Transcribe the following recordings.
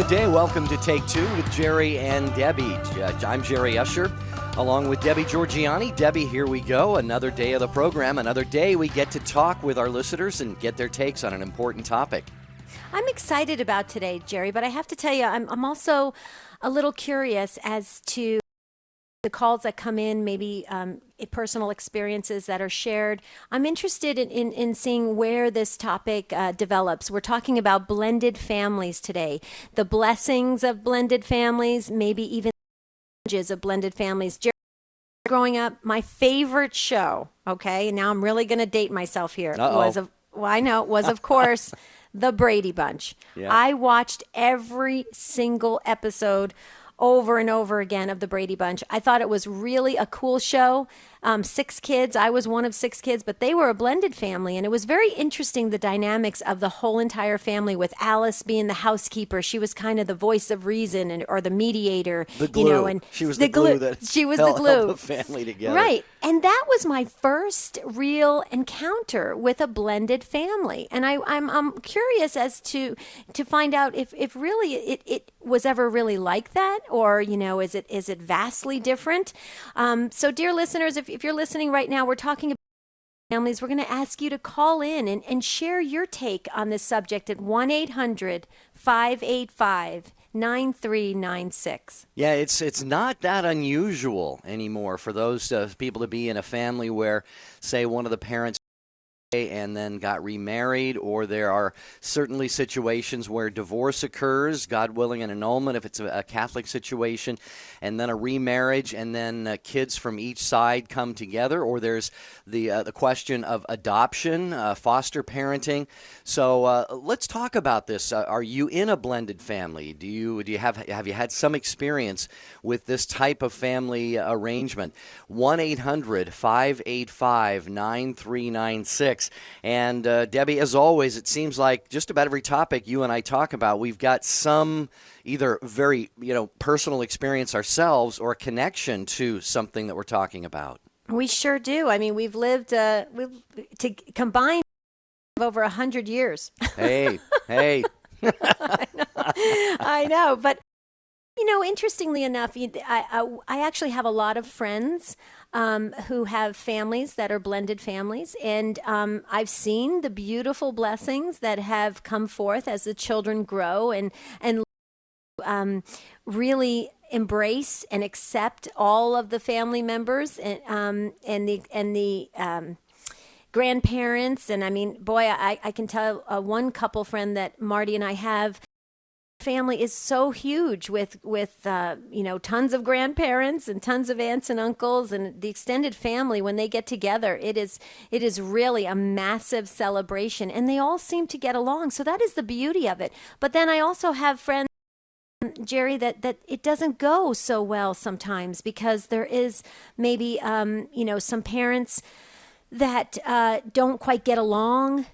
good day. Welcome to Take Two with Jerry and Debbie. I'm Jerry Usher, along with Debbie Georgiani. Debbie, here we go. Another day of the program. Another day we get to talk with our listeners and get their takes on an important topic. I'm excited about today, Jerry, but I have to tell you, I'm also a little curious as to the calls that come in, maybe personal experiences that are shared. I'm interested in seeing where this topic develops. We're talking about blended families today, the blessings of blended families, maybe even the challenges of blended families. Jerry, growing up, my favorite show, okay, and now I'm really going to date myself here, was of course The Brady Bunch. Yeah. I watched every single episode over and over again of The Brady Bunch. I thought it was really a cool show. 6 kids. I was one of 6 kids, but they were a blended family. And it was very interesting, the dynamics of the whole entire family, with Alice being the housekeeper. She was kind of the voice of reason or the mediator. The glue. And she was the glue that held the family together. Right. And that was my first real encounter with a blended family. And I'm curious as to find out if really it was ever really like that, or, is it vastly different? So dear listeners, if you're listening right now, we're talking about families. We're going to ask you to call in and share your take on this subject at 1-800-585-9396. Yeah, it's not that unusual anymore for those people to be in a family where, say, one of the parents and then got remarried, or there are certainly situations where divorce occurs, God willing, an annulment if it's a Catholic situation, and then a remarriage, and then kids from each side come together, or there's the question of adoption, foster parenting. So let's talk about this. Are you in a blended family? Do you have you had some experience with this type of family arrangement? 1-800-585-9396. And Debbie, as always, it seems like just about every topic you and I talk about, we've got some either very personal experience ourselves or a connection to something that we're talking about. We sure do. I mean, we've lived combined over 100 years. Hey. I know, but interestingly enough, I actually have a lot of friends who have families that are blended families, and I've seen the beautiful blessings that have come forth as the children grow and really embrace and accept all of the family members and the grandparents. And I mean, boy, I can tell one couple friend that Marty and I have. Family is so huge with tons of grandparents and tons of aunts and uncles, and the extended family, when they get together, it is really a massive celebration, and they all seem to get along. So that is the beauty of it. But then I also have friends, Jerry, that it doesn't go so well sometimes, because there is maybe some parents that don't quite get along,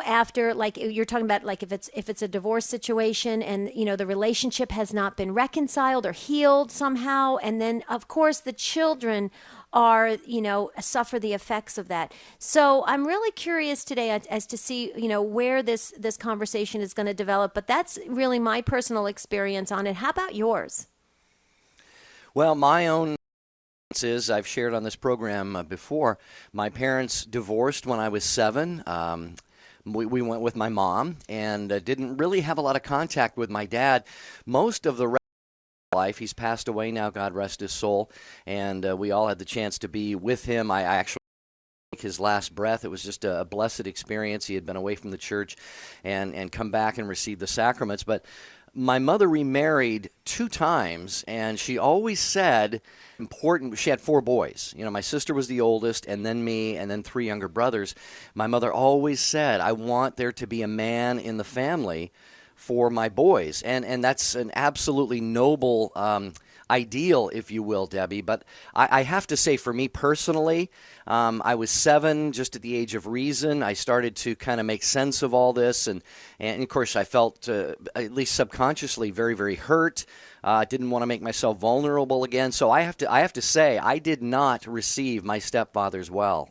after, like you're talking about, like if it's a divorce situation and, the relationship has not been reconciled or healed somehow. And then, of course, the children are, suffer the effects of that. So I'm really curious today as to see, where this conversation is going to develop. But that's really my personal experience on it. How about yours? Well, my own is, I've shared on this program before, my parents divorced when I was 7. We went with my mom and didn't really have a lot of contact with my dad. Most of the rest of my life, he's passed away now, God rest his soul, and we all had the chance to be with him. I actually took his last breath. It was just a blessed experience. He had been away from the church and come back and received the sacraments. But my mother remarried 2 times, and she always said she had 4 boys. My sister was the oldest, and then me, and then 3 younger brothers. My mother always said, I want there to be a man in the family for my boys. And that's an absolutely noble ideal, if you will, Debbie. But I have to say, for me personally, I was 7, just at the age of reason. I started to kind of make sense of all this. And of course, I felt, at least subconsciously, very, very hurt. Didn't want to make myself vulnerable again. So I have to say, I did not receive my stepfathers well.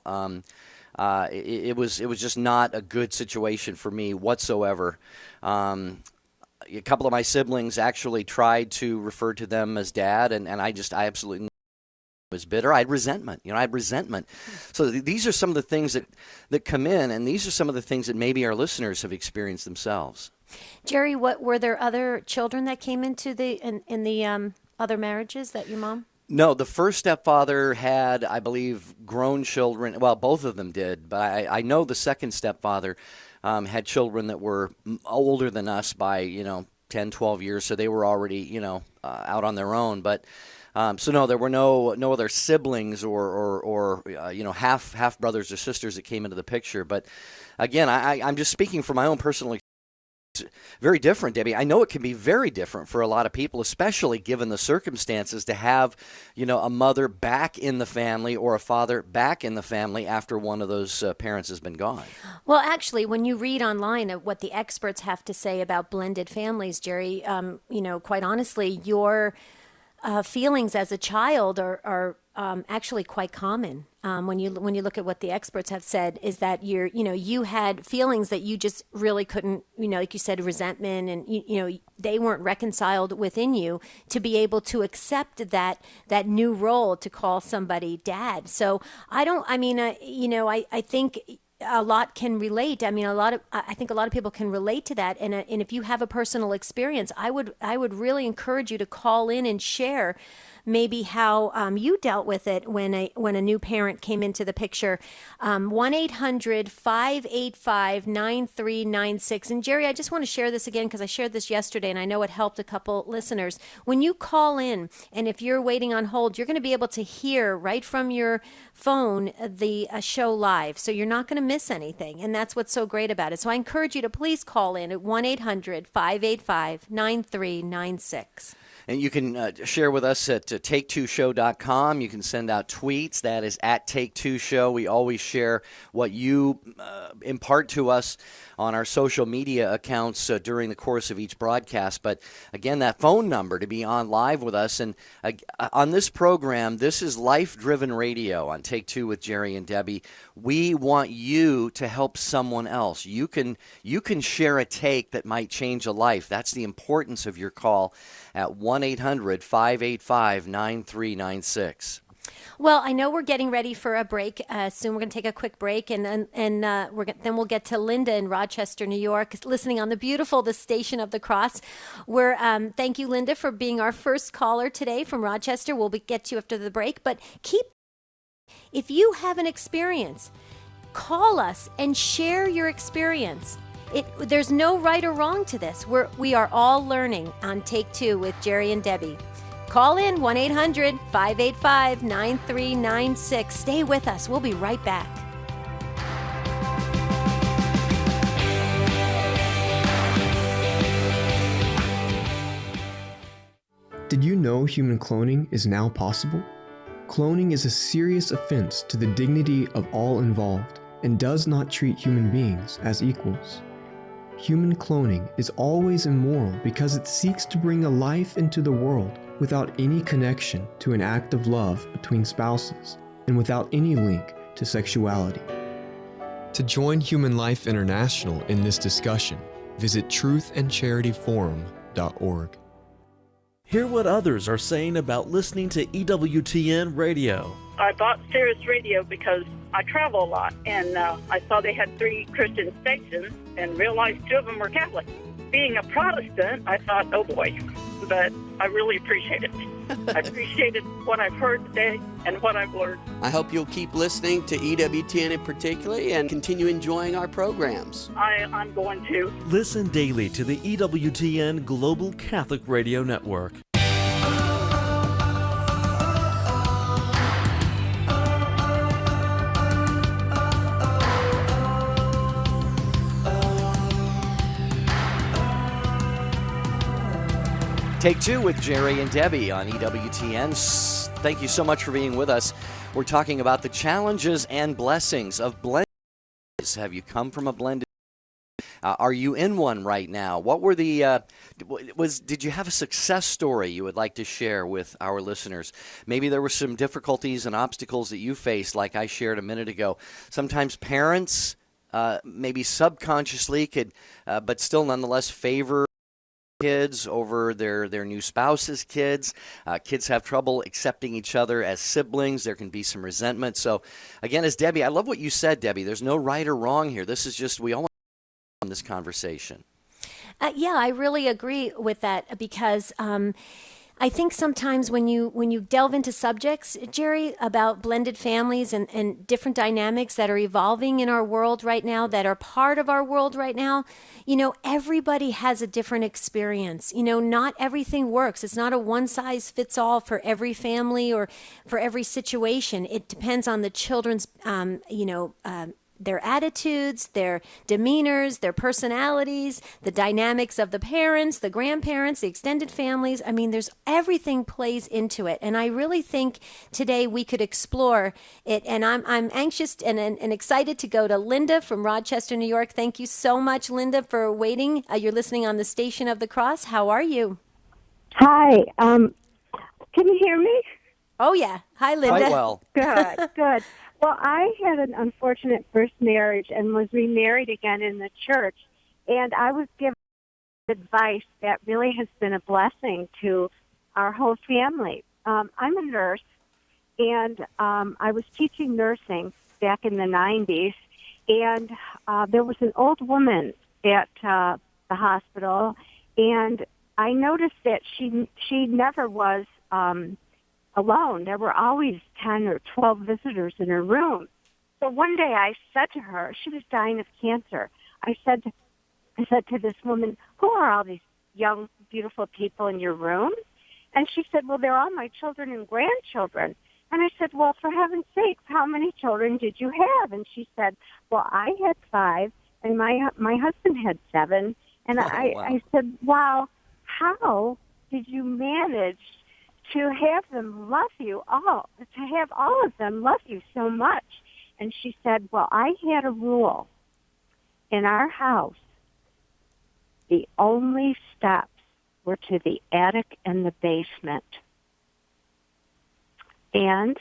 It was just not a good situation for me whatsoever. a couple of my siblings actually tried to refer to them as dad, and I absolutely was bitter. I had resentment. I had resentment. So these are some of the things that come in, and these are some of the things that maybe our listeners have experienced themselves. Jerry, what were there other children that came into the other marriages that your mom? No, the first stepfather had, I believe, grown children. Well, both of them did, but I know the second stepfather had children that were older than us by 10, 12 years, so they were already out on their own. But so no, there were no other siblings or half brothers or sisters that came into the picture. But again, I'm just speaking from my own personal experience. Very different, Debbie. I know it can be very different for a lot of people, especially given the circumstances, to have, a mother back in the family or a father back in the family after one of those parents has been gone. Well, actually, when you read online what the experts have to say about blended families, Jerry, quite honestly, your feelings as a child are actually quite common. When you look at what the experts have said, is that you had feelings that you just really couldn't, like you said, resentment, and they weren't reconciled within you to be able to accept that new role to call somebody dad. So I think a lot can relate. I think a lot of people can relate to that. And if you have a personal experience, I would really encourage you to call in and share maybe how you dealt with it when a new parent came into the picture. 1-800-585-9396. And Jerry, I just want to share this again because I shared this yesterday and I know it helped a couple listeners. When you call in, and if you're waiting on hold, you're going to be able to hear right from your phone the show live. So you're not going to miss anything. And that's what's so great about it. So I encourage you to please call in at 1-800-585-9396. And you can share with us at take2show.com. You can send out tweets. That is at Take2Show. We always share what you impart to us on our social media accounts during the course of each broadcast. But again, that phone number to be on live with us. And on this program, this is Life-Driven Radio on Take Two with Jerry and Debbie. We want you to help someone else. You can share a take that might change a life. That's the importance of your call at 1-800-585-9396. Well, I know we're getting ready for a break soon. We're going to take a quick break, and then we'll get to Linda in Rochester, New York, listening on the Station of the Cross. Thank you, Linda, for being our first caller today from Rochester. We'll get you after the break, but if you have an experience, call us and share your experience. There's no right or wrong to this. We are all learning on Take Two with Jerry and Debbie. Call in 1-800-585-9396. Stay with us. We'll be right back. Did you know human cloning is now possible? Cloning is a serious offense to the dignity of all involved and does not treat human beings as equals. Human cloning is always immoral because it seeks to bring a life into the world without any connection to an act of love between spouses and without any link to sexuality. To join Human Life International in this discussion, visit truthandcharityforum.org. Hear what others are saying about listening to EWTN radio. I bought Sirius Radio because I travel a lot, and I saw they had 3 Christian stations and realized 2 of them were Catholic. Being a Protestant, I thought, oh boy, but I really appreciate it. I appreciated what I've heard today and what I've learned. I hope you'll keep listening to EWTN in particular and continue enjoying our programs. I'm going to. Listen daily to the EWTN Global Catholic Radio Network. Take Two with Jerry and Debbie on EWTN. Thank you so much for being with us. We're talking about the challenges and blessings of blended. Have you come from a blended? Are you in one right now? What were the? Did you have a success story you would like to share with our listeners? Maybe there were some difficulties and obstacles that you faced, like I shared a minute ago. Sometimes parents, maybe subconsciously, could, but still nonetheless favor kids over their new spouse's kids. Kids have trouble accepting each other as siblings. There can be some resentment. So, again, as Debbie, I love what you said, Debbie. There's no right or wrong here. This is just, we all want to this conversation. Yeah, I really agree with that because I think sometimes when you delve into subjects, Jerry, about blended families and different dynamics that are evolving in our world right now, that are part of our world right now, everybody has a different experience. Not everything works. It's not a one size fits all for every family or for every situation. It depends on the children's, their attitudes, their demeanors, their personalities, the dynamics of the parents, the grandparents, the extended families. I mean, there's everything plays into it. And I really think today we could explore it. And I'm anxious and excited to go to Linda from Rochester, New York. Thank you so much, Linda, for waiting. You're listening on the Station of the Cross. How are you? Hi. Can you hear me? Oh, yeah. Hi, Linda. Quite well. Good. Well, I had an unfortunate first marriage and was remarried again in the church, and I was given advice that really has been a blessing to our whole family. I'm a nurse, and I was teaching nursing back in the 90s, and there was an old woman at the hospital, and I noticed that she never was alone. There were always 10 or 12 visitors in her room. So one day I said to her, she was dying of cancer. I said to this woman, "Who are all these young, beautiful people in your room?" And she said, "Well, they're all my children and grandchildren." And I said, "Well, for heaven's sake, how many children did you have?" And she said, "Well, I had 5, and my husband had 7." And Wow. I said, "Wow, how did you manage to have them love you all, to have all of them love you so much?" And she said, "Well, I had a rule. In our house, the only steps were to the attic and the basement. And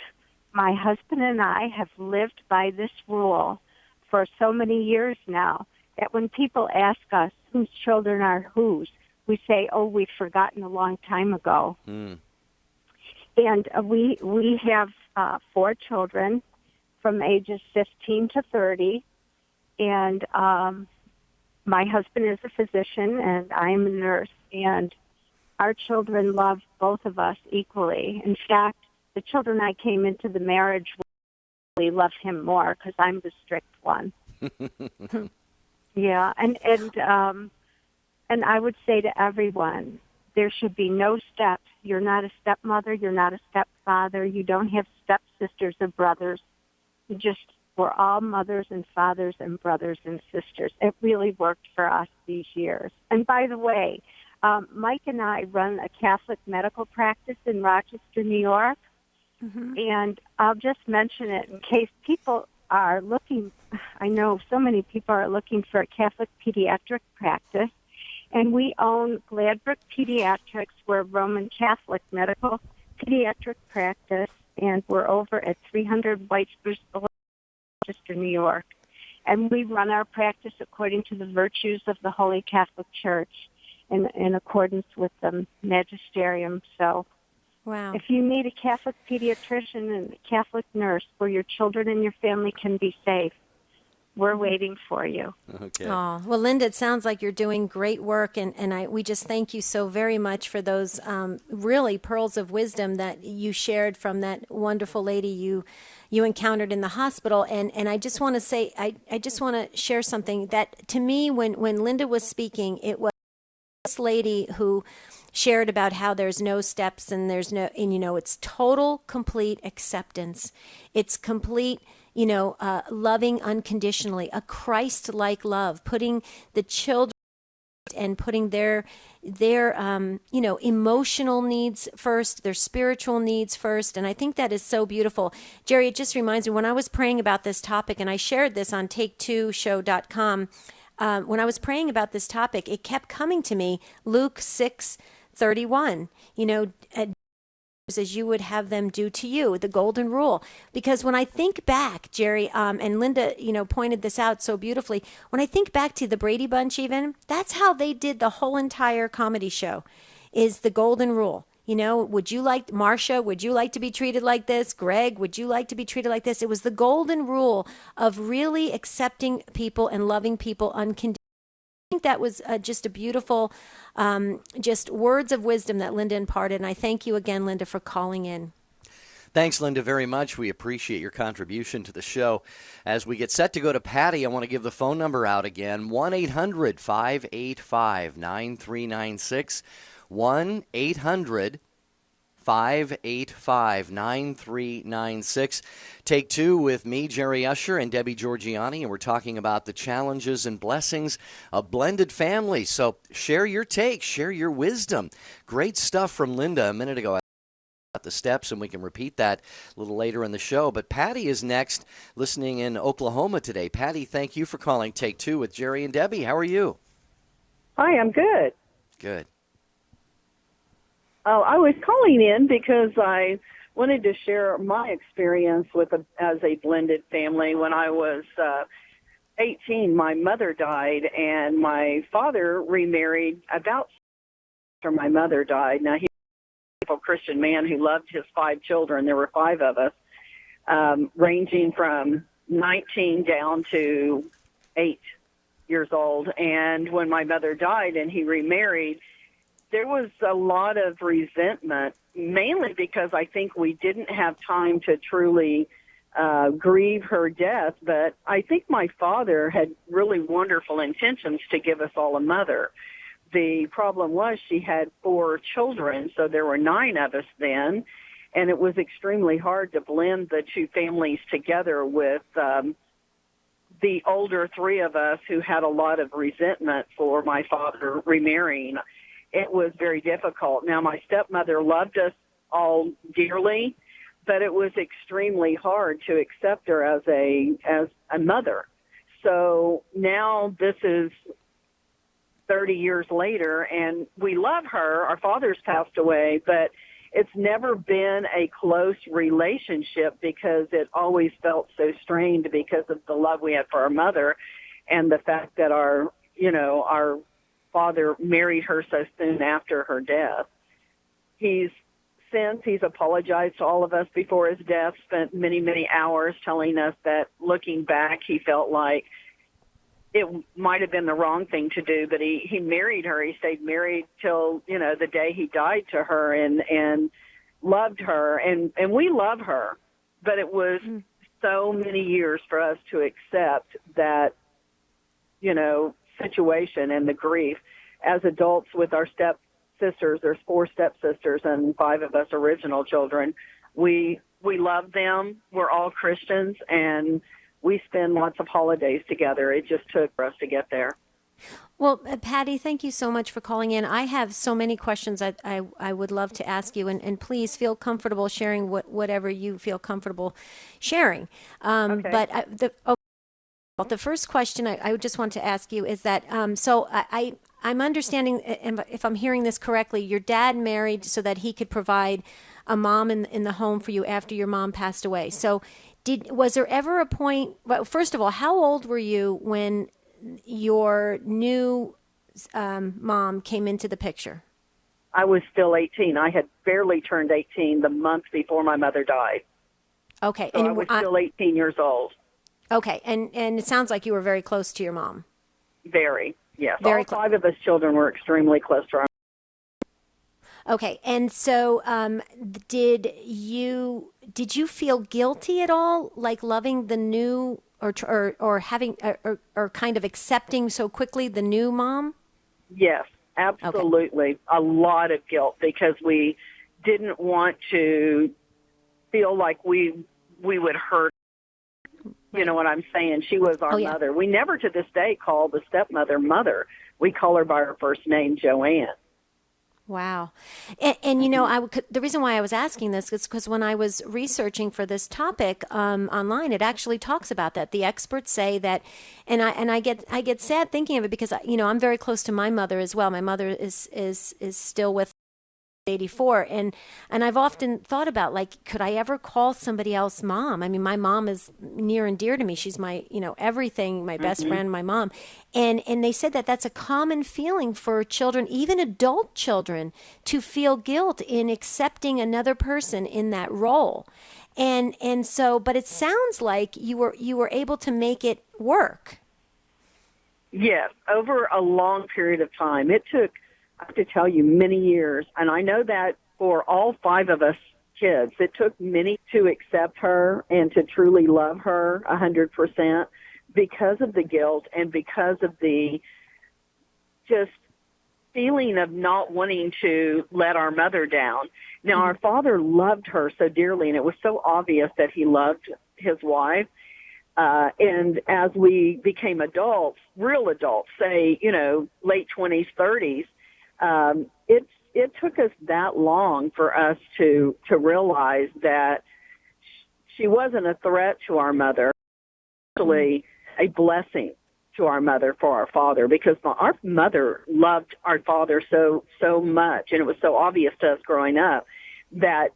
my husband and I have lived by this rule for so many years now that when people ask us whose children are whose, we say, 'Oh, we've forgotten a long time ago.'" And we have 4 children from ages 15 to 30, and my husband is a physician, and I am a nurse, and our children love both of us equally. In fact, the children I came into the marriage with really love him more because I'm the strict one. Yeah, and I would say to everyone, there should be no steps. You're not a stepmother. You're not a stepfather. You don't have stepsisters or brothers. We're all mothers and fathers and brothers and sisters. It really worked for us these years. And by the way, Mike and I run a Catholic medical practice in Rochester, New York. Mm-hmm. And I'll just mention it in case people are looking. I know so many people are looking for a Catholic pediatric practice. And we own Gladbrook Pediatrics. We're a Roman Catholic medical pediatric practice, and we're over at 300 White Spruce Boulevard, Rochester, New York. And we run our practice according to the virtues of the Holy Catholic Church in accordance with the magisterium. So wow. If you need a Catholic pediatrician and a Catholic nurse where your children and your family can be safe, we're waiting for you. Okay. Oh, well, Linda, it sounds like you're doing great work, and we just thank you so very much for those really pearls of wisdom that you shared from that wonderful lady you encountered in the hospital. And I just want to say, I just want to share something that to me, when Linda was speaking, it was this lady who shared about how there's no steps and it's total, complete acceptance. It's complete, loving unconditionally, a Christ-like love, putting the children and putting their emotional needs first, their spiritual needs first. And I think that is so beautiful. Jerry, it just reminds me when I was praying about this topic, and I shared this on take2show.com, when I was praying about this topic, it kept coming to me, Luke 6:31, as you would have them do to you, the golden rule. Because when I think back, Jerry, and Linda, pointed this out so beautifully. When I think back to the Brady Bunch, even that's how they did the whole entire comedy show, is the golden rule. Would you like, Marcia, would you like to be treated like this? Greg, would you like to be treated like this? It was the golden rule of really accepting people and loving people unconditionally. I think that was just a beautiful, just words of wisdom that Linda imparted. And I thank you again, Linda, for calling in. Thanks, Linda, very much. We appreciate your contribution to the show. As we get set to go to Patty, I want to give the phone number out again, 1-800-585-9396. 1-800-585-9396. Take two with me, Jerry Usher, and Debbie Georgiani, and we're talking about the challenges and blessings of blended families. So share your take, share your wisdom. Great stuff from Linda a minute ago about the steps, and we can repeat that a little later in the show. But Patty is next, listening in Oklahoma today. Patty, thank you for calling Take Two with Jerry and Debbie. How are you? Hi, I'm good. Good. I was calling in because I wanted to share my experience as a blended family. When I was 18, my mother died, and my father remarried about after my mother died. Now, he was a Christian man who loved his 5 children. There were 5 of us, ranging from 19 down to 8 years old. And when my mother died and he remarried, there was a lot of resentment, mainly because I think we didn't have time to truly grieve her death. But I think my father had really wonderful intentions to give us all a mother. The problem was she had 4 children, so there were 9 of us then, and it was extremely hard to blend the 2 families together with the older 3 of us who had a lot of resentment for my father remarrying. It was very difficult. Now, my stepmother loved us all dearly, but it was extremely hard to accept her as a mother. So now this is 30 years later, and we love her. Our father's passed away, but it's never been a close relationship because it always felt so strained because of the love we had for our mother and the fact that our father married her so soon after her death. He's apologized to all of us before his death, spent many, many hours telling us that looking back, he felt like it might have been the wrong thing to do, but he married her. He stayed married till, the day he died to her and loved her. And we love her, but it was so many years for us to accept that, situation and the grief. As adults with our stepsisters, there's 4 stepsisters and 5 of us original children. We love them. We're all Christians, and we spend lots of holidays together. It just took for us to get there. Well, Patty, thank you so much for calling in. I have so many questions I would love to ask you, and please feel comfortable sharing whatever you feel comfortable sharing. Okay. But the first question I just want to ask you is that, so I'm understanding, if I'm hearing this correctly, your dad married so that he could provide a mom in the home for you after your mom passed away. So was there ever a point, well, first of all, how old were you when your new mom came into the picture? I was still 18. I had barely turned 18 the month before my mother died. Okay. So and I was still 18 years old. Okay. And it sounds like you were very close to your mom. Very, yes. Very all 5 of us children were extremely close to our mom. Okay. And so did you feel guilty at all, like loving the new or having or kind of accepting so quickly the new mom? Yes, absolutely. Okay. A lot of guilt because we didn't want to feel like we would hurt. You know what I'm saying? She was our mother. We never to this day call the stepmother mother. We call her by her first name, Joanne. Wow. And the reason why I was asking this is because when I was researching for this topic online, it actually talks about that. The experts say that, and I get sad thinking of it because I'm very close to my mother as well. My mother is still with 84, and I've often thought about, like, could I ever call somebody else mom? I mean, my mom is near and dear to me. She's my, everything, my best friend, my mom. And they said that that's a common feeling for children, even adult children, to feel guilt in accepting another person in that role. And so, but it sounds like you were able to make it work. Yes, over a long period of time. It took, I have to tell you, many years. And I know that for all 5 of us kids, it took many to accept her and to truly love her 100% because of the guilt and because of the just feeling of not wanting to let our mother down. Now, our father loved her so dearly, and it was so obvious that he loved his wife. And as we became adults, real adults, say, late 20s, 30s, it took us that long for us to realize that she wasn't a threat to our mother, actually a blessing to our mother for our father, because our mother loved our father so much, and it was so obvious to us growing up that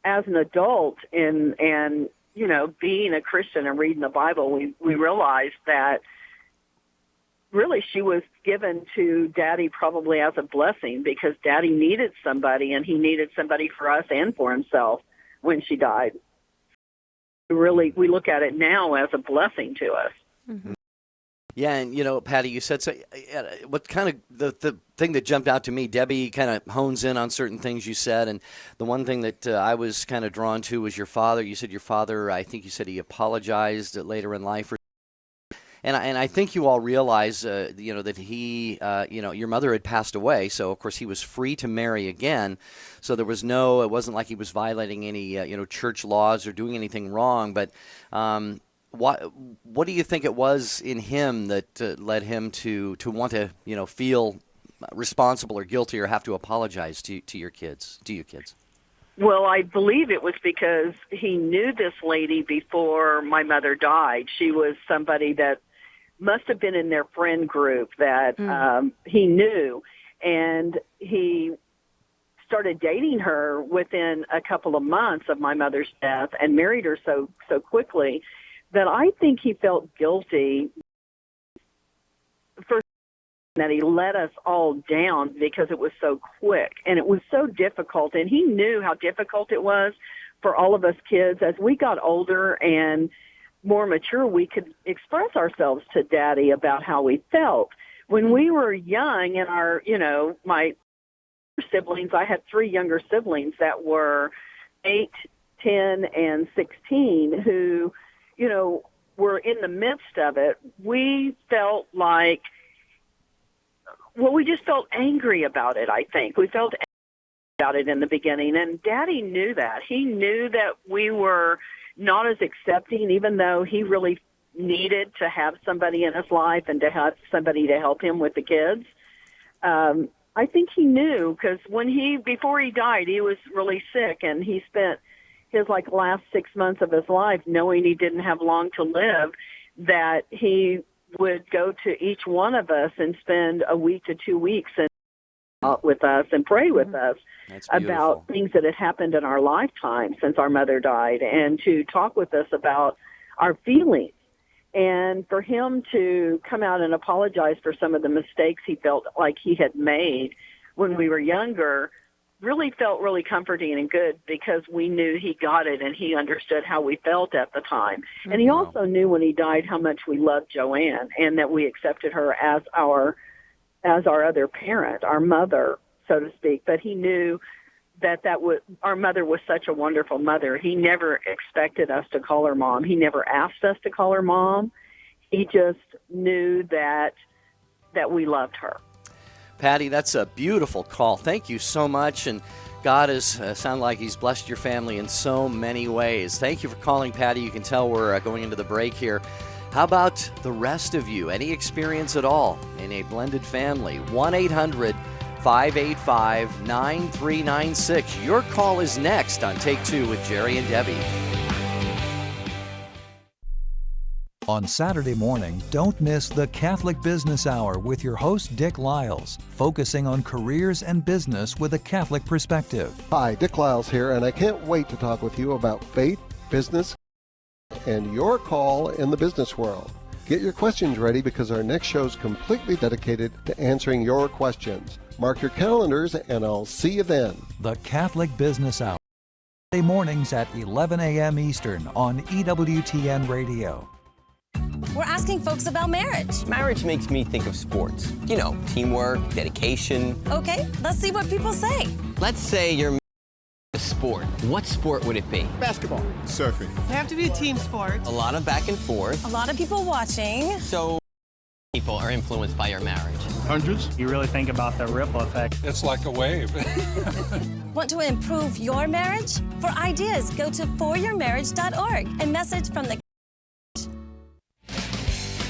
as an adult and being a Christian and reading the Bible, we realized that really she was given to Daddy probably as a blessing, because Daddy needed somebody, and he needed somebody for us and for himself when she died. Really, we look at it now as a blessing to us. Mm-hmm. Yeah, and Patty, you said so. What kind of the thing that jumped out to me, Debbie kind of hones in on certain things you said, and the one thing that I was kind of drawn to was your father. You said your father, I think you said he apologized later in life, and I think you all realize, that he, your mother had passed away, so of course he was free to marry again. So there was it wasn't like he was violating any, church laws or doing anything wrong, but. What do you think it was in him that led him to want to feel responsible or guilty or have to apologize to your kids? Well, I believe it was because he knew this lady before my mother died. She was somebody that must have been in their friend group that he knew, and he started dating her within a couple of months of my mother's death and married her so quickly that I think he felt guilty for that he let us all down because it was so quick and it was so difficult. And he knew how difficult it was for all of us kids. As we got older and more mature, we could express ourselves to Daddy about how we felt. When we were young and my siblings, I had 3 younger siblings that were 8, 10, and 16 who were in the midst of it. We felt like, we just felt angry about it, I think. We felt angry about it in the beginning, and Daddy knew that. He knew that we were not as accepting, even though he really needed to have somebody in his life and to have somebody to help him with the kids. I think he knew, because before he died, he was really sick, and he spent his last 6 months of his life knowing he didn't have long to live, that he would go to each one of us and spend a week to 2 weeks and talk with us and pray with us about things that had happened in our lifetime since our mother died, and to talk with us about our feelings. And for him to come out and apologize for some of the mistakes he felt like he had made when we were younger really felt really comforting and good, because we knew he got it and he understood how we felt at the time. And he also knew when he died how much we loved Joanne, and that we accepted her as our other parent, our mother, so to speak. But he knew that our mother was such a wonderful mother. He never expected us to call her mom. He never asked us to call her mom. He just knew that we loved her. Patty, that's a beautiful call. Thank you so much. And God has sound like he's blessed your family in so many ways. Thank you for calling, Patty. You can tell we're going into the break here. How about the rest of you? Any experience at all in a blended family? 1-800-585-9396. Your call is next on Take Two with Jerry and Debbie. On Saturday morning, don't miss the Catholic Business Hour with your host, Dick Lyles, focusing on careers and business with a Catholic perspective. Hi, Dick Lyles here, and I can't wait to talk with you about faith, business, and your call in the business world. Get your questions ready because our next show is completely dedicated to answering your questions. Mark your calendars, and I'll see you then. The Catholic Business Hour, Saturday mornings at 11 a.m. Eastern on EWTN Radio. We're asking folks about marriage. Marriage makes me think of sports. You know, teamwork, dedication. Okay, let's see what people say. Let's say you're a sport. What sport would it be? Basketball. Surfing. They have to be a team sport. A lot of back and forth. A lot of people watching. So people are influenced by your marriage. Hundreds. You really think about the ripple effect. It's like a wave. Want to improve your marriage? For ideas, go to foryourmarriage.org and message from the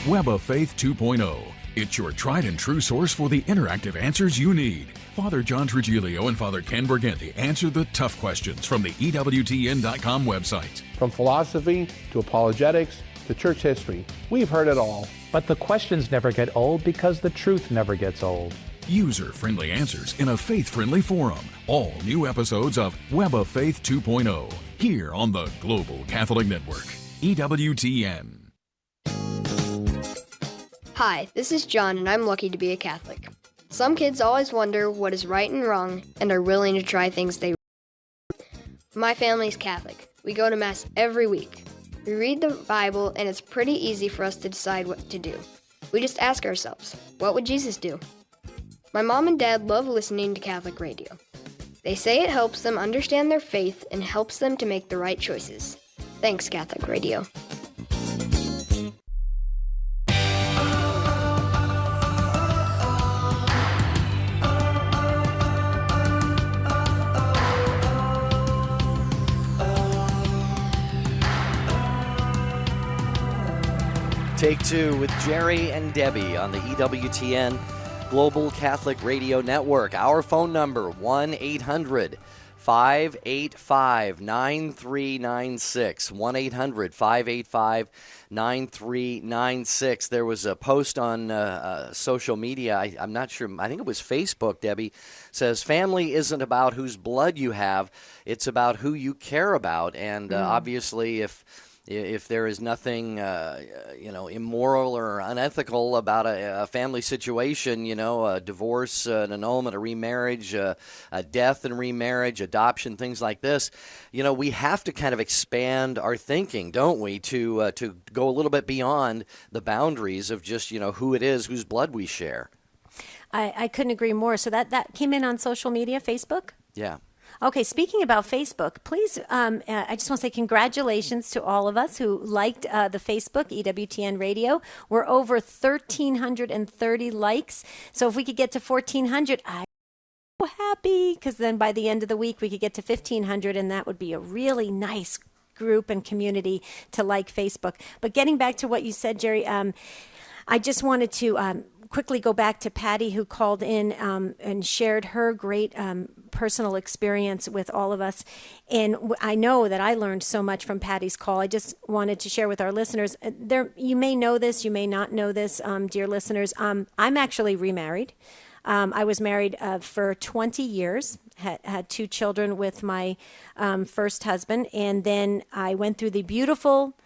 Web of Faith 2.0. It's your tried and true source for the interactive answers you need. Father John Trujillo and Father Ken Burgundy answer the tough questions from the EWTN.com website. From philosophy to apologetics to church history, we've heard it all. But the questions never get old because the truth never gets old. User-friendly answers in a faith-friendly forum. All new episodes of Web of Faith 2.0 here on the Global Catholic Network, EWTN. Hi, this is John, and I'm lucky to be a Catholic. Some kids always wonder what is right and wrong and are willing to try things they. My family's Catholic. We go to Mass every week. We read the Bible, and it's pretty easy for us to decide what to do. We just ask ourselves, what would Jesus do? My mom and dad love listening to Catholic radio. They say it helps them understand their faith and helps them to make the right choices. Thanks, Catholic Radio. Take Two with Jerry and Debbie on the EWTN Global Catholic Radio Network. Our phone number, 1-800-585-9396. 1-800-585-9396. There was a post on social media. I'm not sure. I think it was Facebook, Debbie. Says, family isn't about whose blood you have. It's about who you care about. And obviously, if there is nothing, immoral or unethical about a family situation, a divorce, an annulment, a remarriage, a death and remarriage, adoption, things like this, we have to kind of expand our thinking, don't we, to go a little bit beyond the boundaries of just, who it is, whose blood we share. I couldn't agree more. So that came in on social media, Facebook? Yeah. Okay, speaking about Facebook, please, I just want to say congratulations to all of us who liked the Facebook, EWTN Radio. We're over 1,330 likes. So if we could get to 1,400, I'm so happy, because then by the end of the week, we could get to 1,500, and that would be a really nice group and community to like Facebook. But getting back to what you said, Jerry, I just wanted to quickly go back to Patty, who called in and shared her great personal experience with all of us. And I know that I learned so much from Patty's call. I just wanted to share with our listeners. You may know this, you may not know this, dear listeners. I'm actually remarried. I was married for 20 years, had 2 children with my first husband, and then I went through the beautiful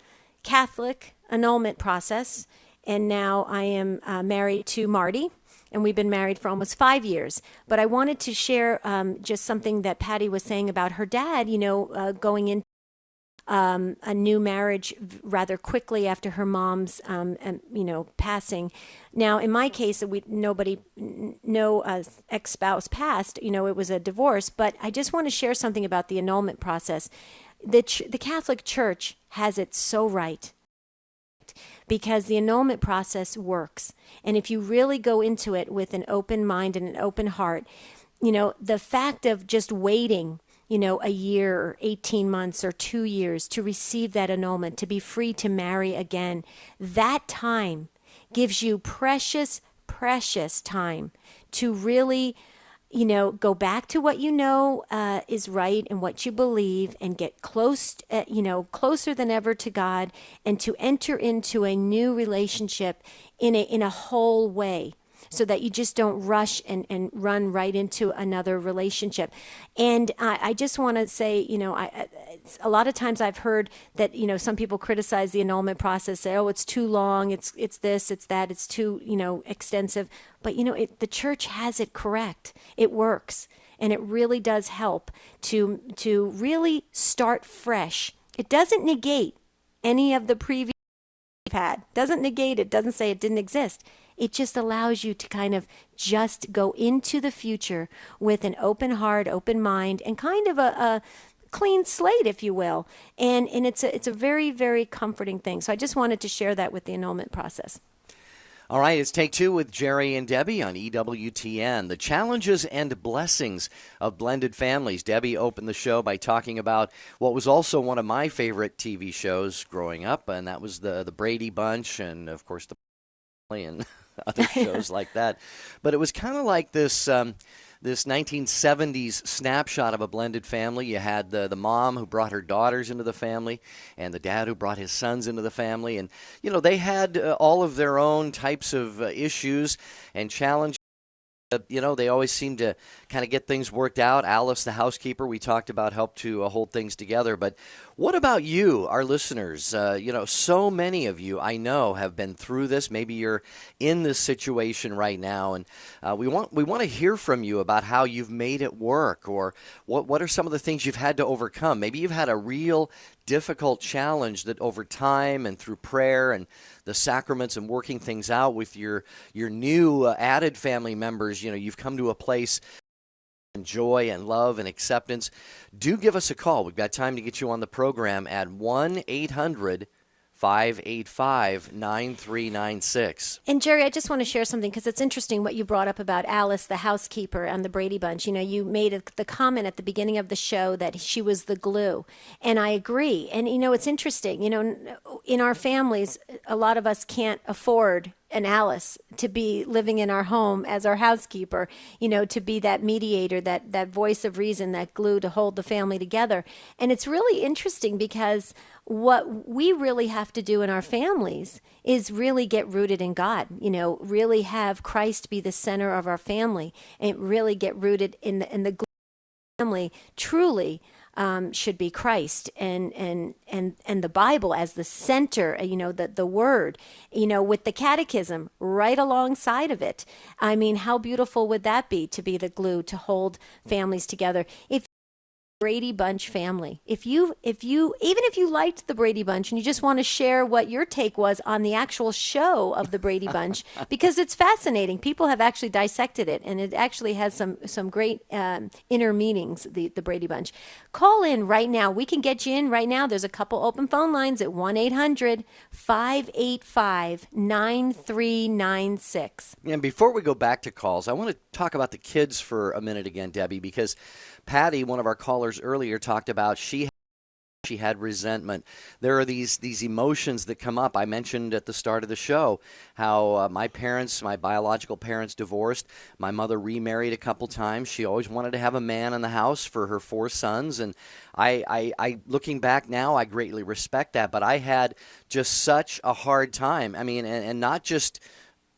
Catholic annulment process. And now I am married to Marty, and we've been married for almost 5 years. But I wanted to share just something that Patty was saying about her dad, going into a new marriage rather quickly after her mom's, passing. Now, in my case, no ex-spouse passed. It was a divorce. But I just want to share something about the annulment process. The Catholic Church has it so right, because the annulment process works. And if you really go into it with an open mind and an open heart, the fact of just waiting, a year or 18 months or 2 years to receive that annulment, to be free to marry again, that time gives you precious, precious time to really go back to what is right and what you believe, and get closer than ever to God, and to enter into a new relationship in a whole way, so that you just don't rush and run right into another relationship. And I just want to say, a lot of times I've heard that, some people criticize the annulment process, say, oh, it's too long, it's this, it's that, it's too, extensive. But, the church has it correct. It works. And it really does help to really start fresh. It doesn't negate any of the previous you've had. Doesn't negate it. Doesn't say it didn't exist. It just allows you to kind of just go into the future with an open heart, open mind, and kind of a clean slate, if you will. And it's a very, very comforting thing. So I just wanted to share that with the annulment process. All right, it's Take Two with Jerry and Debbie on EWTN. The challenges and blessings of blended families. Debbie opened the show by talking about what was also one of my favorite TV shows growing up, and that was the Brady Bunch, and of course the and other shows like that. But it was kind of like this 1970s snapshot of a blended family. You had the mom who brought her daughters into the family, and the dad who brought his sons into the family. And, they had all of their own types of issues and challenges. They always seem to kind of get things worked out. Alice, the housekeeper, we talked about, helped to hold things together. But what about you, our listeners? So many of you I know have been through this. Maybe you're in this situation right now, and we want to hear from you about how you've made it work, or what are some of the things you've had to overcome. Maybe you've had a real difficult challenge that over time and through prayer and the sacraments and working things out with your new added family members, you've come to a place and joy and love and acceptance. Do give us a call. We've got time to get you on the program at 1-800-585-9396. And Jerry, I just want to share something, because it's interesting what you brought up about Alice, the housekeeper, and the Brady Bunch. You made the comment at the beginning of the show that she was the glue, and I agree. And it's interesting. In our families, a lot of us can't afford an Alice to be living in our home as our housekeeper, to be that mediator, that voice of reason, that glue to hold the family together. And it's really interesting, because what we really have to do in our families is really get rooted in God, really have Christ be the center of our family, and really get rooted in the glue of the family truly. Should be Christ and the Bible as the center, the Word, with the catechism right alongside of it. I mean, how beautiful would that be, to be the glue to hold families together? If Brady Bunch family, if you liked the Brady Bunch and you just want to share what your take was on the actual show of the Brady Bunch, because it's fascinating. People have actually dissected it, and it actually has some great inner meanings, the Brady Bunch. Call in right now. We can get you in right now. There's a couple open phone lines at 1-800-585-9396. And before we go back to calls, I want to talk about the kids for a minute again, Debbie, because Patty, one of our callers earlier, talked about she had resentment. There are these emotions that come up. I mentioned at the start of the show how my biological parents, divorced. My mother remarried a couple times. She always wanted to have a man in the house for her 4 sons, and I looking back now, I greatly respect that. But I had just such a hard time. I mean, and not just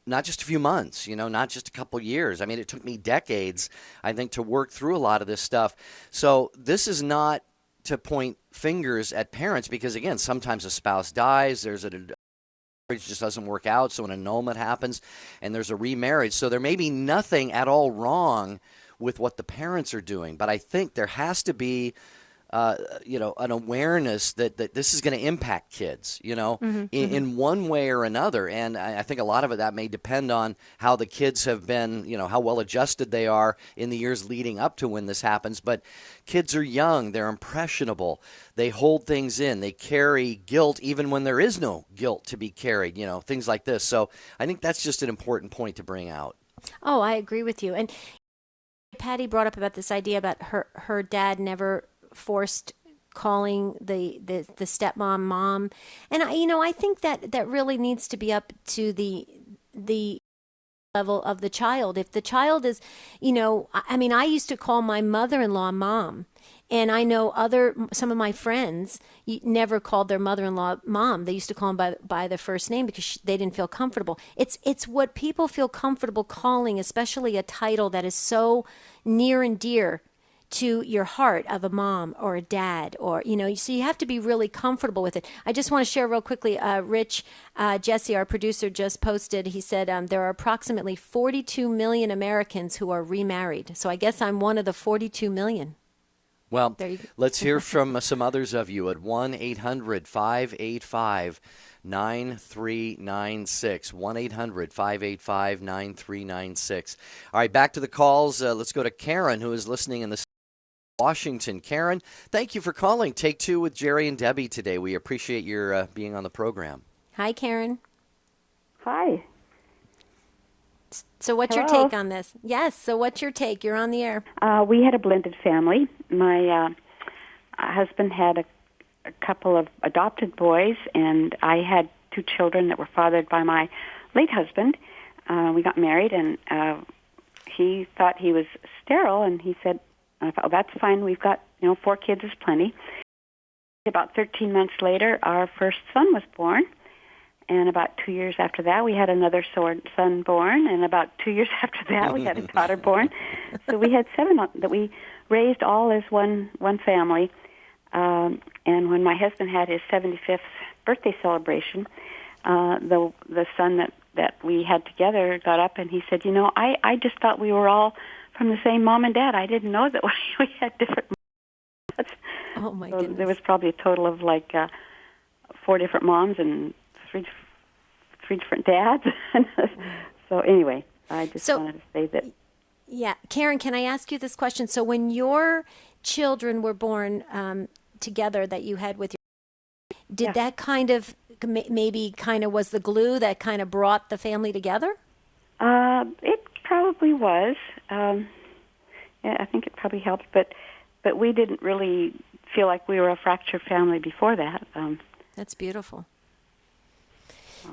a few months, not just a couple years. I mean, it took me decades, I think, to work through a lot of this stuff. So this is not to point fingers at parents, because, again, sometimes a spouse dies, there's marriage just doesn't work out, so an annulment happens, and there's a remarriage. So there may be nothing at all wrong with what the parents are doing, but I think there has to be an awareness that this is going to impact kids, in one way or another. And I think a lot of that may depend on how the kids have been, how well adjusted they are in the years leading up to when this happens. But kids are young. They're impressionable. They hold things in. They carry guilt even when there is no guilt to be carried, things like this. So I think that's just an important point to bring out. Oh, I agree with you. And Patty brought up about this idea about her dad never forced calling the stepmom mom, and I think that really needs to be up to the level of the child. If the child is, I mean, I used to call my mother-in-law mom. And I know some of my friends never called their mother-in-law mom. They used to call them by their first name because they didn't feel comfortable. It's what people feel comfortable calling, especially a title that is so near and dear to your heart of a mom or a dad, or so you have to be really comfortable with it. I just want to share real quickly, Rich, Jesse, our producer, just posted, he said there are approximately 42 million Americans who are remarried. So I guess I'm one of the 42 million. Well, let's hear from some others of you at 1-800-585-9396. 1-800-585-9396. All right, back to the calls. Let's go to Karen, who is listening in the Washington. Karen, thank you for calling Take Two with Jerry and Debbie today. We appreciate your being on the program. Hi, Karen. Hi. So what's your take on this? Yes, so what's your take? You're on the air. We had a blended family. My husband had a couple of adopted boys, and I had 2 children that were fathered by my late husband. We got married, and he thought he was sterile, and he said, I thought, oh, that's fine. We've got, 4 kids is plenty. About 13 months later, our first son was born. And about 2 years after that, we had another son born. And about 2 years after that, we had a daughter born. So we had 7 that we raised all as one family. And when my husband had his 75th birthday celebration, the son that we had together got up and he said, I just thought we were all from the same mom and dad. I didn't know that we had different moms. Oh, my so goodness. There was probably a total of 4 different moms and three different dads. So anyway, I just wanted to say that. Yeah. Karen, can I ask you this question? So when your children were born together that you had with your, did that kind of maybe was the glue that kind of brought the family together? It probably was. Yeah, I think it probably helped, but we didn't really feel like we were a fractured family before that. That's beautiful.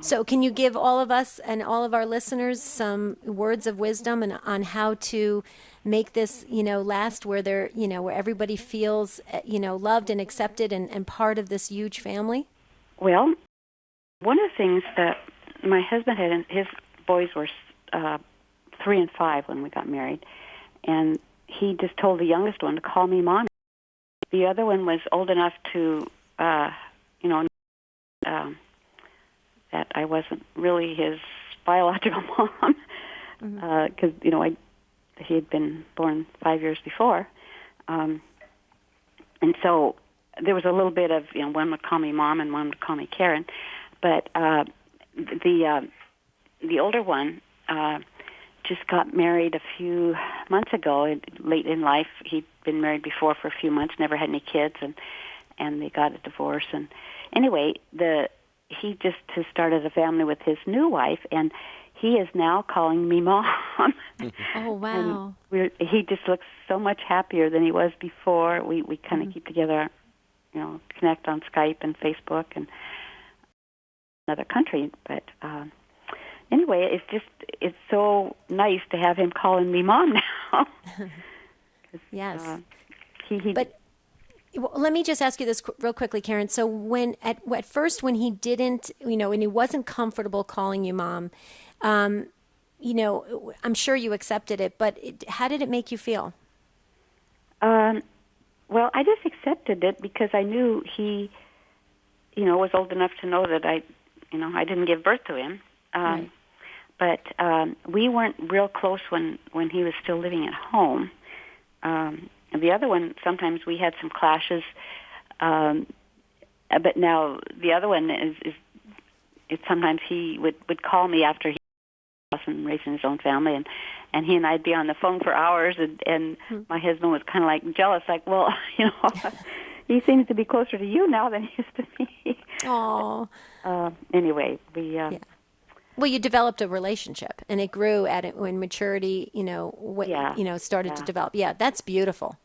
So can you give all of us and all of our listeners some words of wisdom on how to make this, last, where they're, where everybody feels, loved and accepted and part of this huge family? Well, one of the things that my husband had, his boys were 3 and 5 when we got married, and he just told the youngest one to call me Mommy. The other one was old enough to, that I wasn't really his biological mom, because he had been born 5 years before, and so there was a little bit of one would call me Mom and one would call me Karen, but the older one just got married a few months ago. Late in life, he'd been married before for a few months, never had any kids, and they got a divorce. And anyway, he just has started a family with his new wife, and he is now calling me Mom. Oh, wow. And he just looks so much happier than he was before. We kind of keep together, connect on Skype and Facebook and another country. But anyway, it's so nice to have him calling me Mom now. Yes. Well, let me just ask you this real quickly, Karen. So when at first, when he didn't, when he wasn't comfortable calling you Mom, I'm sure you accepted it, but how did it make you feel? Well, I just accepted it because I knew he, was old enough to know that I didn't give birth to him. Right. But we weren't real close when he was still living at home. And the other one, sometimes we had some clashes, but now the other one is sometimes he would call me after he was raising his own family, and he and I'd be on the phone for hours, and my husband was kind of like jealous, like, well, he seems to be closer to you now than he used to me. Oh. Anyway, we. Well, you developed a relationship, and it grew when maturity, started to develop. Yeah, that's beautiful.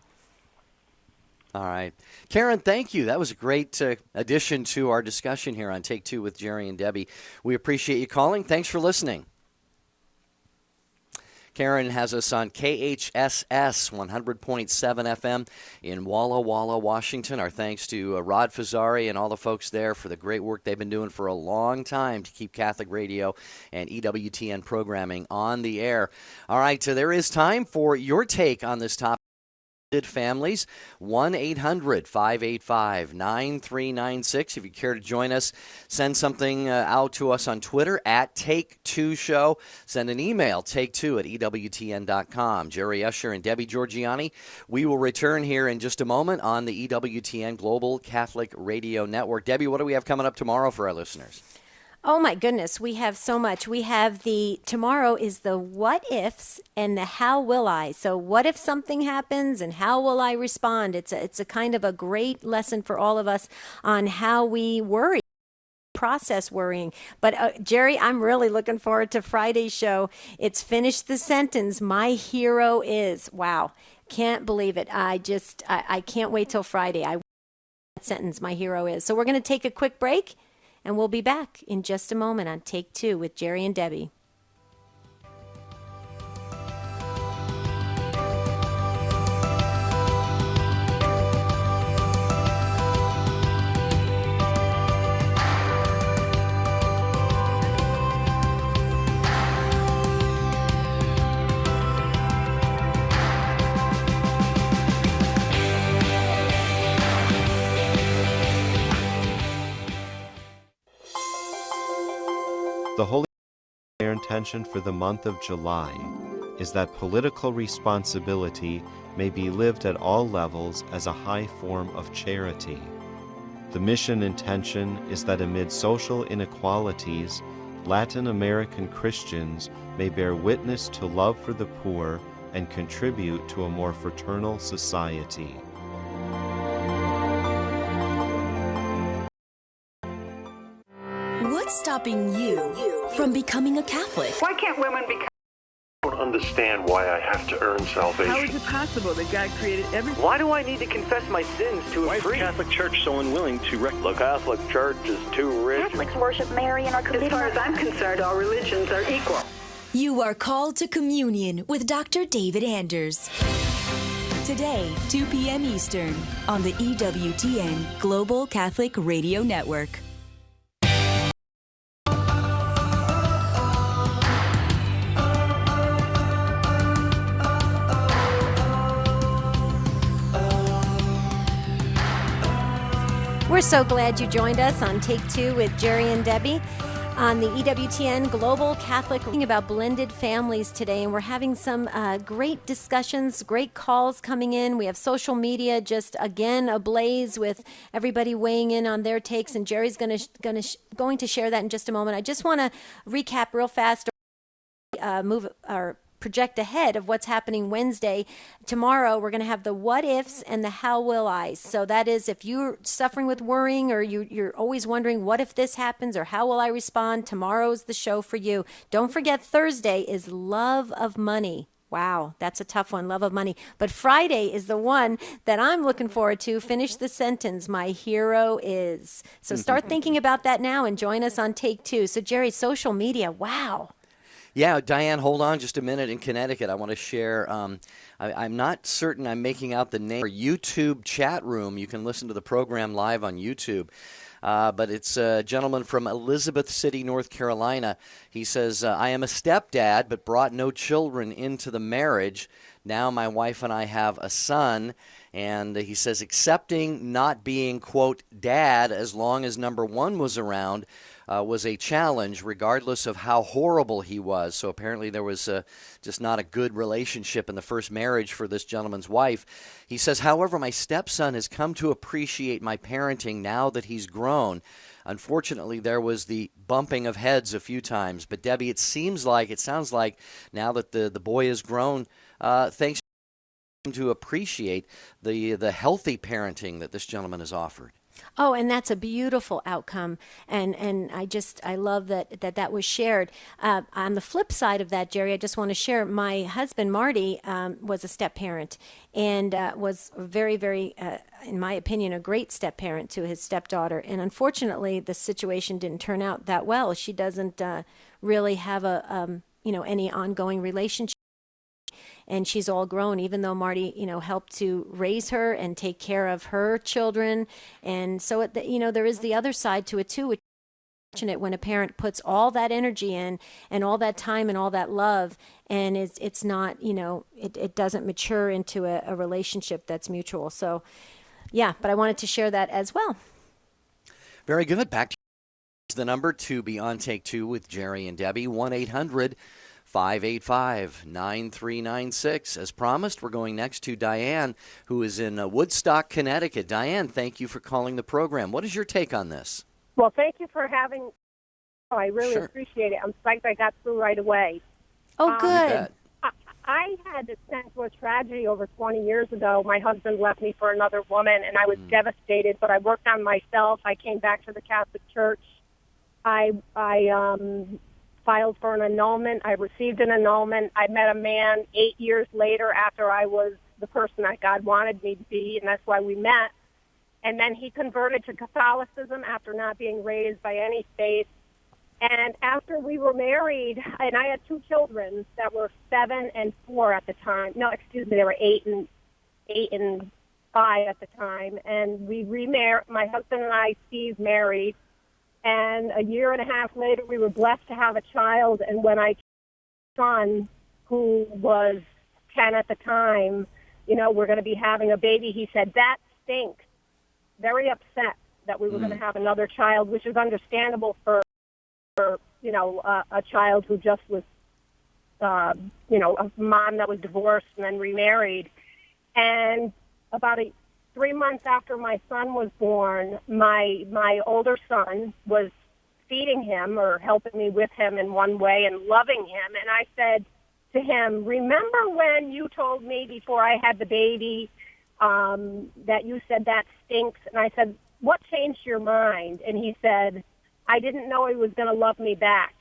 All right. Karen, thank you. That was a great addition to our discussion here on Take Two with Jerry and Debbie. We appreciate you calling. Thanks for listening. Karen has us on KHSS 100.7 FM in Walla Walla, Washington. Our thanks to Rod Fazzari and all the folks there for the great work they've been doing for a long time to keep Catholic radio and EWTN programming on the air. All right, there is time for your take on this topic. Families, 1-800-585-9396. If you care to join us, send something out to us on Twitter at Take2Show. Send an email, take2@EWTN.com. Jerry Usher and Debbie Georgiani. We will return here in just a moment on the EWTN Global Catholic Radio Network. Debbie, what do we have coming up tomorrow for our listeners? Oh my goodness, we have so much. We have tomorrow is the what ifs and the how will I. So what if something happens and how will I respond? It's a kind of a great lesson for all of us on how we worry, process worrying. But Jerry, I'm really looking forward to Friday's show. It's Finish the Sentence, My Hero Is. Wow, can't believe it. I can't wait till Friday. That sentence, My Hero Is. So we're going to take a quick break. And we'll be back in just a moment on Take Two with Jerry and Debbie. The Holy Prayer intention for the month of July is that political responsibility may be lived at all levels as a high form of charity. The mission intention is that amid social inequalities, Latin American Christians may bear witness to love for the poor and contribute to a more fraternal society. What's stopping you from becoming a Catholic? Why can't women become? I don't understand why I have to earn salvation. How is it possible that God created everything? Why do I need to confess my sins to a priest? Why is the Catholic Church so unwilling to The Catholic Church is too rich. Catholics worship Mary and are committed. As far as I'm concerned, all religions are equal. You are called to communion with Dr. David Anders. Today, 2 p.m. Eastern, on the EWTN Global Catholic Radio Network. We're so glad you joined us on Take Two with Jerry and Debbie on the EWTN Global Catholic, talking about blended families today, and we're having some great discussions, great calls coming in. We have social media just again ablaze with everybody weighing in on their takes, and Jerry's going to share that in just a moment. I just want to recap real fast, project ahead of what's happening Wednesday. Tomorrow, we're going to have the what ifs and the how will I's. So that is, if you're suffering with worrying or you're always wondering, what if this happens or how will I respond? Tomorrow's the show for you. Don't forget, Thursday is Love of Money. Wow, that's a tough one, Love of Money. But Friday is the one that I'm looking forward to. Finish the sentence, My Hero Is. So start thinking about that now and join us on Take Two. So Jerry, social media, wow. Yeah, Diane, hold on just a minute. In Connecticut, I want to share, I'm not certain I'm making out the name. Our YouTube chat room, you can listen to the program live on YouTube. But it's a gentleman from Elizabeth City, North Carolina. He says, I am a stepdad, but brought no children into the marriage. Now my wife and I have a son. And he says, accepting not being, quote, dad as long as number one was around was a challenge, regardless of how horrible he was. So apparently there was just not a good relationship in the first marriage for this gentleman's wife. He says, however, my stepson has come to appreciate my parenting now that he's grown. Unfortunately, there was the bumping of heads a few times. But Debbie, it sounds like now that the boy has grown, thanks to appreciate the healthy parenting that this gentleman has offered. Oh, and that's a beautiful outcome, and I love that was shared. On the flip side of that, Jerry, I just want to share, my husband Marty was a step parent, and was very, very, in my opinion, a great step parent to his stepdaughter. And unfortunately, the situation didn't turn out that well. She doesn't really have any ongoing relationship. and she's all grown, even though Marty, helped to raise her and take care of her children. And so, there is the other side to it too, which fortunate when a parent puts all that energy in and all that time and all that love, and it's not, it doesn't mature into a relationship that's mutual. So yeah, but I wanted to share that as well. Very good. Back to the number to be on Take Two with Jerry and Debbie, 1-800-585-9396. As promised, we're going next to Diane, who is in Woodstock, Connecticut. Diane, thank you for calling the program. What is your take on this? Well, thank you for having. Oh, I really appreciate it. I'm psyched I got through right away. Oh, good. I had to sent to a tragedy over 20 years ago. My husband left me for another woman, and I was devastated. But I worked on myself. I came back to the Catholic Church. I filed for an annulment. I received an annulment. I met a man 8 years later after I was the person that God wanted me to be, and that's why we met. And then he converted to Catholicism after not being raised by any faith. And after we were married, and I had two children that were 7 and 4 at the time. No, excuse me, they were 8 and 5 at the time. And we remarried. My husband and I, Steve, married. And a year and a half later, we were blessed to have a child. And when I son, who was 10 at the time, we're going to be having a baby, he said, "That stinks." Very upset that we were going to have another child, which is understandable for a child who just was, a mom that was divorced and then remarried. And about 3 months after my son was born, my older son was feeding him or helping me with him in one way and loving him. And I said to him, "Remember when you told me before I had the baby that you said that stinks?" And I said, "What changed your mind?" And he said, "I didn't know he was going to love me back."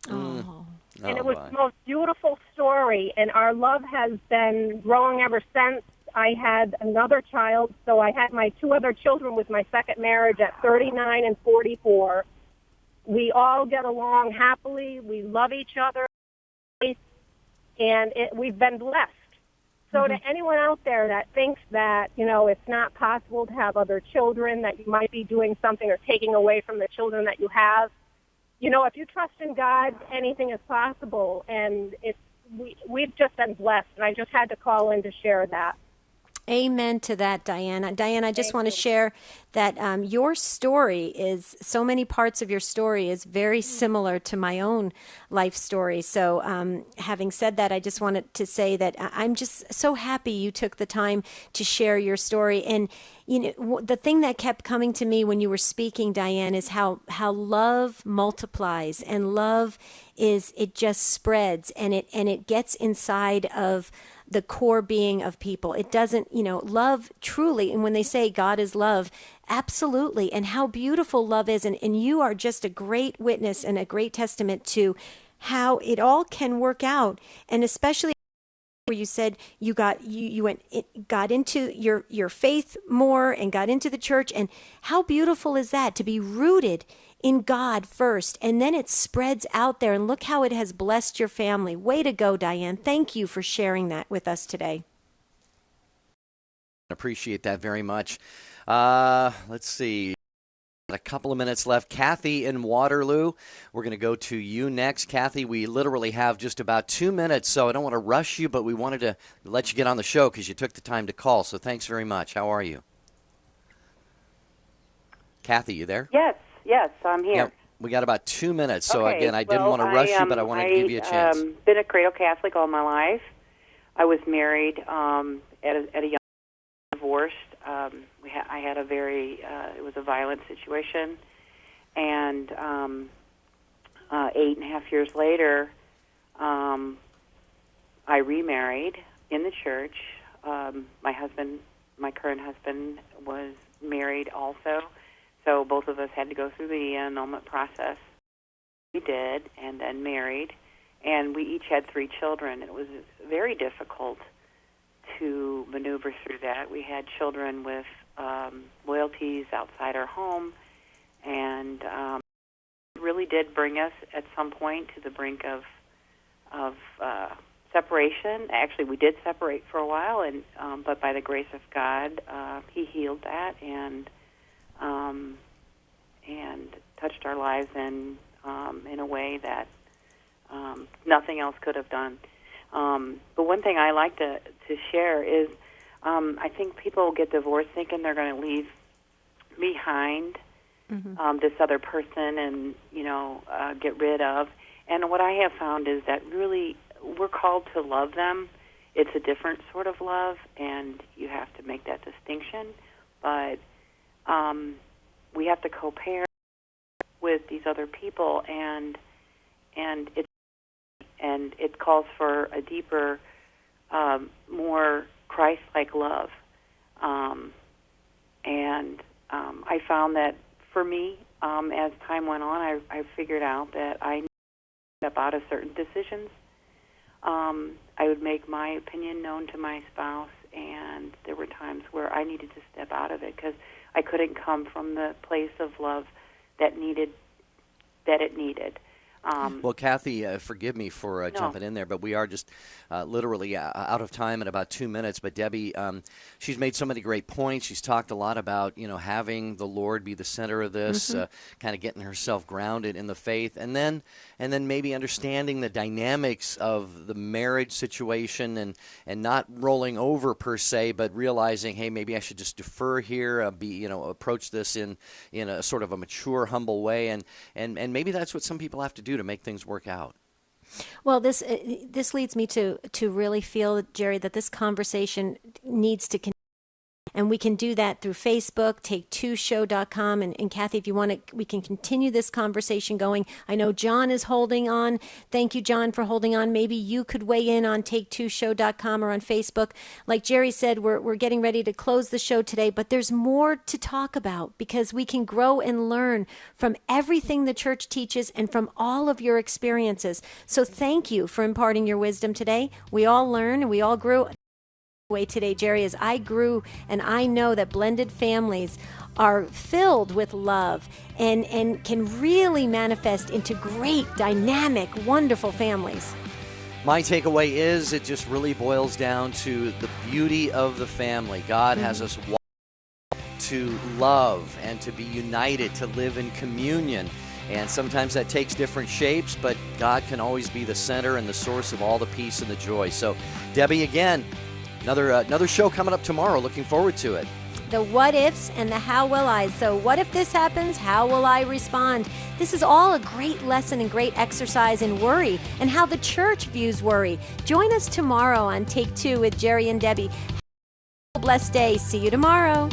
And it was the most beautiful story, and our love has been growing ever since. I had another child, so I had my 2 other children with my second marriage at 39 and 44. We all get along happily. We love each other, and we've been blessed. So to anyone out there that thinks that, it's not possible to have other children, that you might be doing something or taking away from the children that you have, if you trust in God, anything is possible. And we've just been blessed, and I just had to call in to share that. Amen to that, Diana. Diane, I just want to share that your story is, so many parts of your story is very similar to my own life story. So having said that, I just wanted to say that I'm just so happy you took the time to share your story. And, the thing that kept coming to me when you were speaking, Diane, is how love multiplies, and love it just spreads, and it gets inside of the core being of people. It doesn't, love truly, and when they say God is love, absolutely, and how beautiful love is, and you are just a great witness and a great testament to how it all can work out, and especially where you said you got into your faith more and got into the church, and how beautiful is that, to be rooted in God first, and then it spreads out there, and look how it has blessed your family. Way to go, Diane. Thank you for sharing that with us today. Appreciate that very much. Let's see. A couple of minutes left. Kathy in Waterloo. We're going to go to you next. Kathy, we literally have just about 2 minutes, so I don't want to rush you, but we wanted to let you get on the show because you took the time to call, so thanks very much. How are you? Kathy, you there? Yes, I'm here. Yep. We got about 2 minutes, so Okay, again, I didn't want to rush you, but I wanted to give you a chance. I've been a cradle Catholic all my life. I was married at a young divorced. I had a very, it was a violent situation, and 8.5 years later, I remarried in the church. My current husband was married also, so both of us had to go through the annulment process. We did, and then married, and we each had 3 children. It was very difficult to maneuver through that. We had children with loyalties outside our home, and it really did bring us at some point to the brink of separation. Actually, we did separate for a while, and but by the grace of God, He healed that and touched our lives in a way that nothing else could have done. But one thing I like to share is I think people get divorced thinking they're going to leave behind this other person and, get rid of. And what I have found is that really we're called to love them. It's a different sort of love, and you have to make that distinction. But we have to co-parent with these other people, and it calls for a deeper, more Christ-like love. I found that for me, as time went on, I figured out that I needed to step out of certain decisions. I would make my opinion known to my spouse, and there were times where I needed to step out of it because I couldn't come from the place of love that it needed. Well, Kathy, forgive me for jumping in there, but we are just literally out of time in about 2 minutes. But Debbie, she's made so many great points. She's talked a lot about, having the Lord be the center of this, kind of getting herself grounded in the faith, and then maybe understanding the dynamics of the marriage situation and not rolling over per se, but realizing, hey, maybe I should just defer here, approach this in a sort of a mature, humble way, and maybe that's what some people have to do to make things work out. Well, this leads me to really feel, Jerry, that this conversation needs to continue. And we can do that through Facebook, take2show.com. And Kathy, if you want to, we can continue this conversation going. I know John is holding on. Thank you, John, for holding on. Maybe you could weigh in on take2show.com or on Facebook. Like Jerry said, we're getting ready to close the show today, but there's more to talk about because we can grow and learn from everything the church teaches and from all of your experiences. So thank you for imparting your wisdom today. We all learn and we all grew. Way today, Jerry, as I grew, and I know that blended families are filled with love and can really manifest into great, dynamic, wonderful families. My takeaway is it just really boils down to the beauty of the family. God has us wired to love and to be united, to live in communion. And sometimes that takes different shapes, but God can always be the center and the source of all the peace and the joy. So, Debbie, again, Another show coming up tomorrow. Looking forward to it. The what ifs and the how will I. So what if this happens? How will I respond? This is all a great lesson and great exercise in worry and how the church views worry. Join us tomorrow on Take Two with Jerry and Debbie. Have a blessed day. See you tomorrow.